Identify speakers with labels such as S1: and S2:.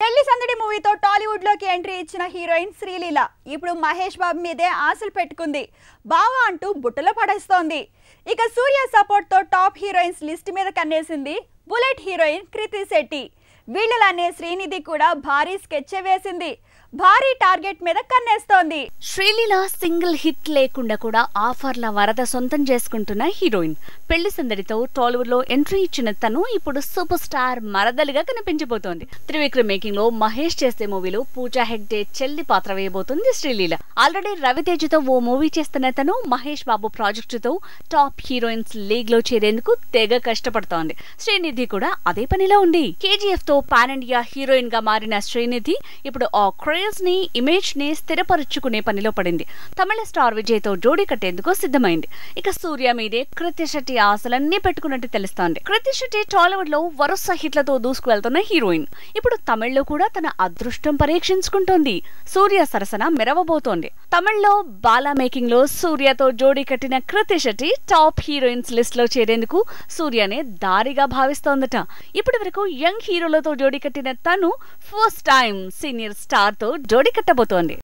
S1: పెళ్లి సందడి మూవీతో టాలీవుడ్ లోకి ఎంట్రీ ఇచ్చిన హీరోయిన్ శ్రీలీల ఇప్పుడు మహేష్ బాబు మీదే ఆశలు పెట్టుకుంది. బావా అంటూ బుట్టలో పడేస్తోంది. ఇక సూర్య సపోర్ట్ తో టాప్ హీరోయిన్స్ లిస్ట్ మీద కన్నేసింది బుల్లెట్ హీరోయిన్ కృతి శెట్టి. వీళ్ళలానే శ్రీనిధి కూడా భారీ స్కెచ్ వేసింది. భారీ టార్గెట్ మీద కన్నేస్తోంది.
S2: శ్రీలీల సింగిల్ హిట్ లేకుండా కూడా ఆఫర్ల వరద సొంతం చేసుకుంటున్న హీరోయిన్. పెళ్లి సందడితో టాలీవుడ్ లో ఎంట్రీ ఇచ్చిన తను ఇప్పుడు సూపర్ స్టార్ మరదలిగా కనిపించబోతోంది. త్రివిక్రమ్ మేకింగ్ లో మహేష్ చేసే మూవీలో పూజా హెగ్డే చెల్లి పాత్ర వేయబోతుంది శ్రీలీల. ఆల్రెడీ రవితేజతో ఓ మూవీ చేస్తున్న తను Mahesh Babu ప్రాజెక్టుతో top heroines league లో చేరేందుకు తెగ కష్టపడుతోంది. శ్రీనిధి కూడా అదే పనిలో ఉంది. కేజీఎఫ్ తో పాన్ ఇండియా హీరోయిన్ గా మారిన శ్రీనిధి ఇప్పుడు ఆ క్రేజ్ ని ఇమేజ్ ని స్థిరపరుచుకునే పనిలో పడింది. తమిళ స్టార్ విజయ్ తో జోడీ కట్టేందుకు సిద్ధమైంది. ఇక సూర్య మీదే కృతి శెట్టి ఆశలన్నీ పెట్టుకున్నట్టు తెలుస్తోంది. కృతి శెట్టి టాలీవుడ్ లో వరుస హిట్లతో దూసుకువెళ్తున్న హీరోయిన్. ఇప్పుడు తమిళ్లో కూడా తన అదృష్టం పరీక్షించుకుంటోంది. సూర్య సరసన మెరవబోతోంది. తమిళ్లో బాలా మేకింగ్ లో సూర్యతో జోడీ కట్టిన కృతి శెట్టి టాప్ హీరోయిన్స్ లిస్ట్ లో చేరేందుకు సూర్యనే దారిగా భావిస్తోందట. ఇప్పటి వరకు యంగ్ హీరోలతో జోడీ కట్టిన తను ఫస్ట్ టైం సీనియర్ స్టార్ తో జోడీ కట్టబోతోంది.